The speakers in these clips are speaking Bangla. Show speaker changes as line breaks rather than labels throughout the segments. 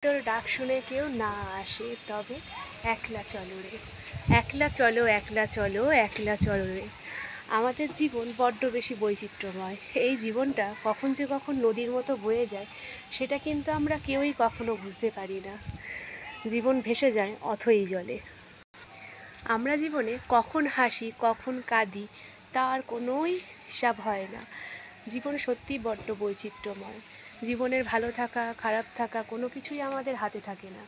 তোর ডাক শুনে কেউ না আসে, তবে একলা চলো রে, একলা চলো, একলা চলো, একলা চলো রে। আমাদের জীবন বড্ড বেশি বৈচিত্র্যময়। এই জীবনটা কখন যে কখন নদীর মতো বয়ে যায় সেটা কিন্তু আমরা কেউই কখনো বুঝতে পারি না। জীবন ভেসে যায় অথই জলে। আমরা জীবনে কখন হাসি কখন কাঁদি তার কোনোই হিসাব হয় না। জীবন সত্যিই বড্ড বৈচিত্র্যময়। জীবনের ভালো থাকা খারাপ থাকা কোনো কিছুই আমাদের হাতে থাকে না।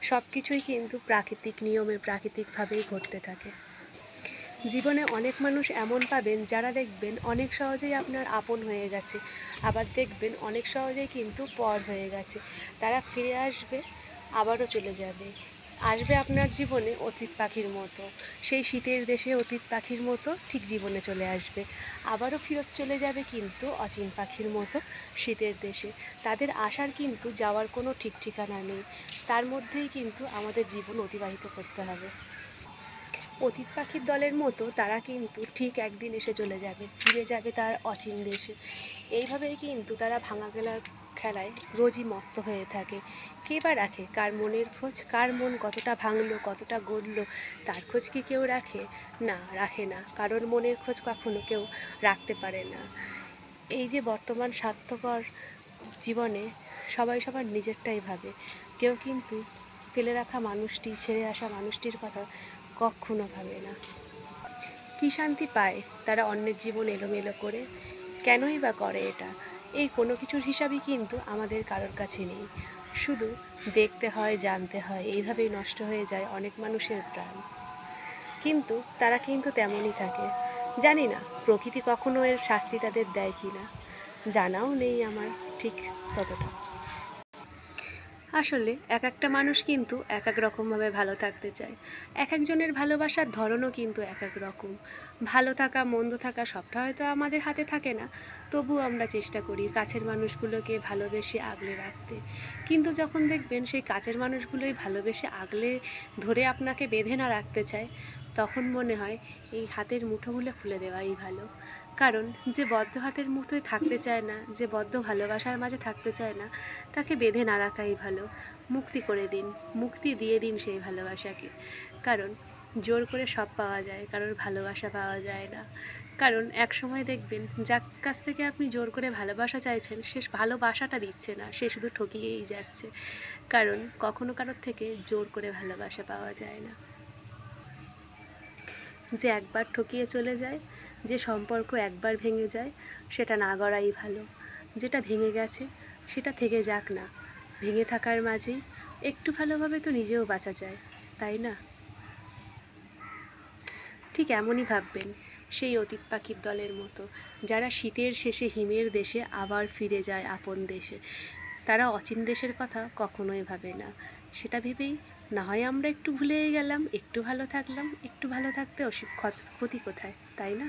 সব কিছুই কিন্তু প্রাকৃতিক নিয়মে প্রাকৃতিকভাবেই ঘটতে থাকে। জীবনে অনেক মানুষ এমন পাবেন যারা দেখবেন অনেক সহজেই আপনার আপন হয়ে গেছে, আবার দেখবেন অনেক সহজেই কিন্তু পর হয়ে গেছে। তারা ফিরে আসবে, আবারও চলে যাবে। আসবে আপনার জীবনে অতীত পাখির মতো, সেই শীতের দেশে অতীত পাখির মতো ঠিক জীবনে চলে আসবে। আবারও ফেরত চলে যাবে কিন্তু অচিন পাখির মতো শীতের দেশে। তাদের আসার কিন্তু যাওয়ার কোনো ঠিক ঠিকানা নেই। তার মধ্যেই কিন্তু আমাদের জীবন অতিবাহিত করতে হবে। অতীত পাখির দলের মতো তারা কিন্তু ঠিক একদিন এসে চলে যাবে, ফিরে যাবে তার অচিন দেশে। এইভাবেই কিন্তু তারা ভাঙা গেলার খেলায় রোজই মত্ত হয়ে থাকে। কে বা রাখে কার মনের খোঁজ? কার মন কতটা ভাঙলো কতটা গড়লো তার খোঁজ কি কেউ রাখে? না, রাখে না। কারোর মনের খোঁজ কখনো কেউ রাখতে পারে না। এই যে বর্তমান স্বার্থকর জীবনে সবাই সবার নিজেরটাই ভাবে। কেউ কিন্তু ফেলে রাখা মানুষটি, ছেড়ে আসা মানুষটির কথা কখনো ভাবে না। কী শান্তি পায় তারা অন্যের জীবন এলোমেলো করে? কেনই বা করে এটা? এই কোনো কিছুর হিসাবই কিন্তু আমাদের কারোর কাছে নেই। শুধু দেখতে হয়, জানতে হয়, এইভাবেই নষ্ট হয়ে যায় অনেক মানুষের প্রাণ। কিন্তু তারা কিন্তু তেমনই থাকে। জানি না প্রকৃতি কখনো এর শাস্তি তাদের দেয় কি না, জানাও নেই আমার ঠিক ততটা। আসলে এক একটা মানুষ কিন্তু এক এক রকমভাবে ভালো থাকতে চায়। এক একজনের ভালোবাসার ধরনও কিন্তু এক এক রকম। ভালো থাকা মন্দ থাকা সবটা হয়তো আমাদের হাতে থাকে না, তবুও আমরা চেষ্টা করি কাছের মানুষগুলোকে ভালোবেসে আগলে রাখতে। কিন্তু যখন দেখবেন সেই কাছের মানুষগুলোই ভালোবেসে আগলে ধরে আপনাকে বেঁধে না রাখতে চায়, তখন মনে হয় এই হাতের মুঠোগুলো খুলে দেওয়াই ভালো। কারণ যে বদ্ধ হাতের মুঠোয় থাকতে চায় না, যে বদ্ধ ভালোবাসার মাঝে থাকতে চায় না, তাকে বেঁধে না রাখাই ভালো। মুক্তি করে দিন, মুক্তি দিয়ে দিন সেই ভালোবাসাকে। কারণ জোর করে সব পাওয়া যায়, কারোর ভালোবাসা পাওয়া যায় না। কারণ এক সময় দেখবেন যার কাছ থেকে আপনি জোর করে ভালোবাসা চাইছেন সে ভালোবাসাটা দিচ্ছে না, সে শুধু ঠকিয়েই যাচ্ছে। কারণ কখনো কারোর থেকে জোর করে ভালোবাসা পাওয়া যায় না। যে একবার ঠকিয়ে চলে যায়, যে সম্পর্ক একবার ভেঙে যায়, সেটা না গড়াই ভালো। যেটা ভেঙে গেছে সেটা থেকে যাক না, ভেঙে থাকার মাঝেই একটু ভালোভাবে তো নিজেও বাঁচা যায়, তাই না? ঠিক এমনই ভাববেন সেই অতীত পাখির দলের মতো, যারা শীতের শেষে হিমের দেশে আবার ফিরে যায় আপন দেশে। তারা অচিন দেশের কথা কখনোই ভাবে না। সেটা ভেবেই না হয় আমরা একটু ভুলে গেলাম, একটু ভালো থাকলাম, একটু ভালো থাকতে ক্ষতি কোথায়, তাই না?